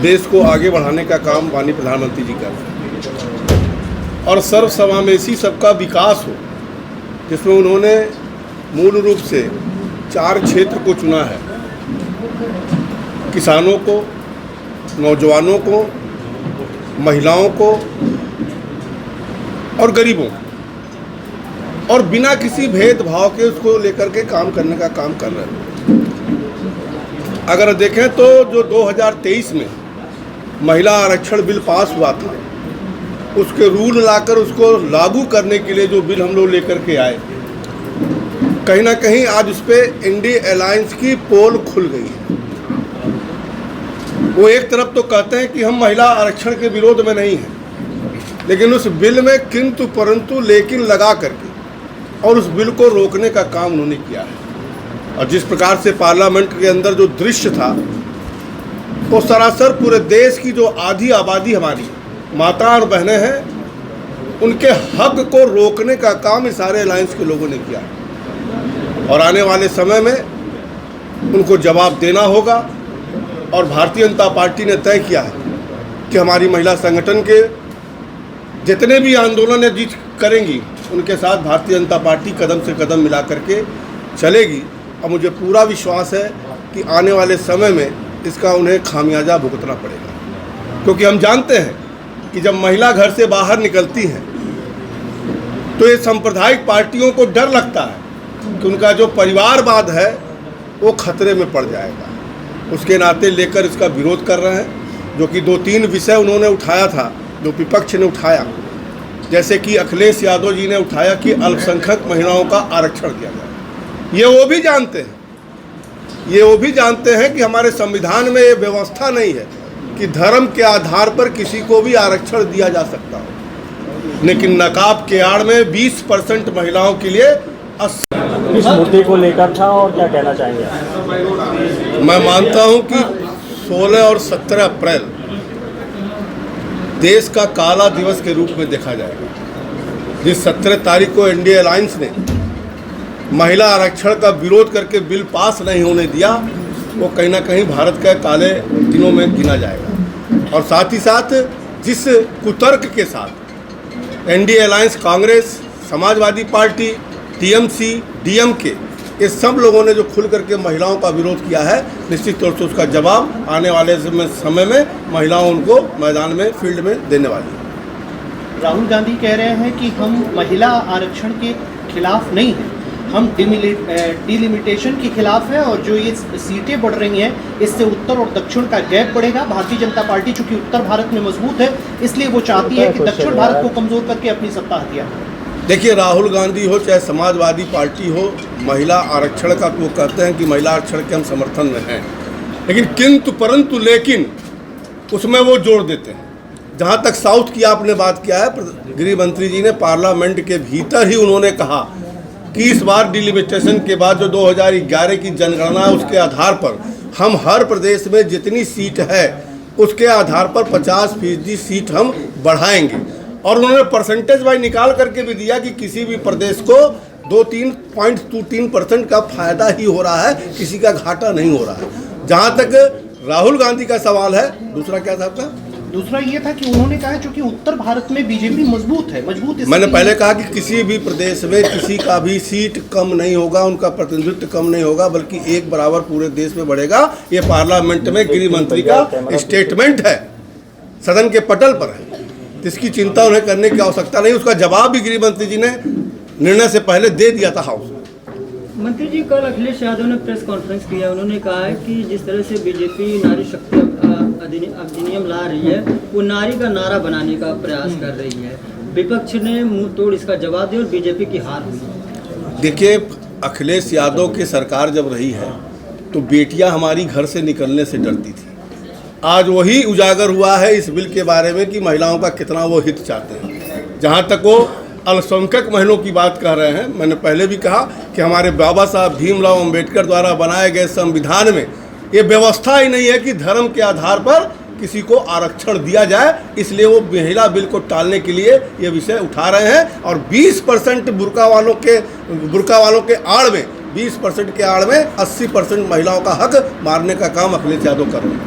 देश को आगे बढ़ाने का काम माननीय प्रधानमंत्री जी कर रहे हैं और सर्वसमावेशी सबका विकास हो, जिसमें उन्होंने मूल रूप से 4 क्षेत्र को चुना है। किसानों को, नौजवानों को, महिलाओं को और गरीबों को, और बिना किसी भेदभाव के उसको लेकर के काम करने का काम कर रहे हैं। अगर देखें तो जो 2023 में महिला आरक्षण बिल पास हुआ था, उसके रूल लाकर उसको लागू करने के लिए जो बिल हम लोग लेकर के आए, कहीं ना कहीं आज उस पर इंडिया अलायंस की पोल खुल गई है। वो एक तरफ तो कहते हैं कि हम महिला आरक्षण के विरोध में नहीं हैं, लेकिन उस बिल में किंतु परंतु लेकिन लगा करके और उस बिल को रोकने का काम उन्होंने किया है। और जिस प्रकार से पार्लियामेंट के अंदर जो दृश्य था, वो सरासर पूरे देश की जो आधी आबादी हमारी माता और बहनें हैं, उनके हक को रोकने का काम इस सारे अलायंस के लोगों ने किया है। और आने वाले समय में उनको जवाब देना होगा। और भारतीय जनता पार्टी ने तय किया है कि हमारी महिला संगठन के जितने भी आंदोलन जीत करेंगी, उनके साथ भारतीय जनता पार्टी कदम से कदम मिला करके चलेगी। और मुझे पूरा विश्वास है कि आने वाले समय में इसका उन्हें खामियाजा भुगतना पड़ेगा, क्योंकि हम जानते हैं कि जब महिला घर से बाहर निकलती हैं तो ये सांप्रदायिक पार्टियों को डर लगता है कि उनका जो परिवारवाद है वो खतरे में पड़ जाएगा। उसके नाते लेकर इसका विरोध कर रहे हैं, जो कि 2-3 विषय उन्होंने उठाया था, जो विपक्ष ने उठाया, जैसे कि अखिलेश यादव जी ने उठाया कि अल्पसंख्यक महिलाओं का आरक्षण दिया जाए। ये वो भी जानते हैं कि हमारे संविधान में ये व्यवस्था नहीं है कि धर्म के आधार पर किसी को भी आरक्षण दिया जा सकता हो, लेकिन नकाब के आड़ में 20% महिलाओं के लिए इस मुद्दे को लेकर था और क्या कहना चाहेंगे? मैं मानता हूं कि 16 और 17 अप्रैल देश का काला दिवस के रूप में देखा जाएगा। जिस 17 तारीख को इंडिया अलायंस ने महिला आरक्षण का विरोध करके बिल पास नहीं होने दिया, वो कहीं ना कहीं भारत के काले दिनों में गिना जाएगा। और साथ ही साथ जिस कुतर्क के साथ India alliance, Congress, Samajwadi party, TMC, DMK, ये सब लोगों ने जो खुल करके महिलाओं का विरोध किया है, निश्चित तौर से उसका जवाब आने वाले समय में महिलाओं उनको मैदान में, फील्ड में देने वाली है। राहुल गांधी कह रहे हैं कि हम महिला आरक्षण के खिलाफ नहीं हैं, हम डिलिमिटेशन के खिलाफ है, और जो ये सीटें बढ़ रही हैं इससे उत्तर और दक्षिण का गैप बढ़ेगा। भारतीय जनता पार्टी चूंकि उत्तर भारत में मजबूत है, इसलिए वो चाहती है कि दक्षिण भारत को कमजोर करके अपनी सत्ता हथिया। देखिए, राहुल गांधी हो चाहे समाजवादी पार्टी हो, महिला आरक्षण का वो कहते हैं कि महिला आरक्षण के हम समर्थन में हैं, लेकिन किंतु परंतु लेकिन उसमें वो जोड़ देते हैं। जहाँ तक साउथ की आपने बात किया है, गृह मंत्री जी ने पार्लियामेंट के भीतर ही उन्होंने कहा कि इस बार डिलिमिटेशन के बाद जो 2011 की जनगणना है, उसके आधार पर हम हर प्रदेश में जितनी सीट है उसके आधार पर 50% सीट हम बढ़ाएंगे। और उन्होंने परसेंटेज वाइज निकाल करके भी दिया कि किसी भी प्रदेश को 2-3.23% का फायदा ही हो रहा है, किसी का घाटा नहीं हो रहा है। जहाँ तक राहुल गांधी का सवाल है, दूसरा क्या था आपका? दूसरा ये था कि उन्होंने कहा चूंकि उत्तर भारत में बीजेपी मजबूत है, मैंने पहले कहा कि किसी भी प्रदेश में किसी का भी सीट कम नहीं होगा, उनका प्रतिनिधित्व कम नहीं होगा, बल्कि एक बराबर पूरे देश में बढ़ेगा। ये पार्लियामेंट में गृह मंत्री का स्टेटमेंट है, सदन के पटल पर है, इसकी चिंता उन्हें करने की आवश्यकता नहीं। उसका जवाब भी गृह मंत्री जी ने निर्णय से पहले दे दिया था हाउस में। मंत्री जी, कल अखिलेश यादव ने प्रेस कॉन्फ्रेंस किया, उन्होंने कहा है कि जिस तरह से बीजेपी नारी शक्ति अधिनियम ला रही है, वो नारी का नारा बनाने का प्रयास कर रही है। विपक्ष ने मुंह तोड़ इसका जवाब दिया और बीजेपी की हार हुई। देखिए, अखिलेश यादव की सरकार जब रही है तो बेटियां हमारी घर से निकलने से डरती थी। आज वही उजागर हुआ है इस बिल के बारे में कि महिलाओं का कितना वो हित चाहते हैं। जहाँ तक वो अल्पसंख्यक महिलाओं की बात कर रहे हैं, मैंने पहले भी कहा कि हमारे बाबा साहब भीमराव अंबेडकर द्वारा बनाए गए संविधान में ये व्यवस्था ही नहीं है कि धर्म के आधार पर किसी को आरक्षण दिया जाए, इसलिए वो महिला बिल को टालने के लिए ये विषय उठा रहे हैं। और 20% बुर्का वालों के आड़ में 20% के आड़ में 80% महिलाओं का हक मारने का काम अखिलेश यादव कर रहे हैं।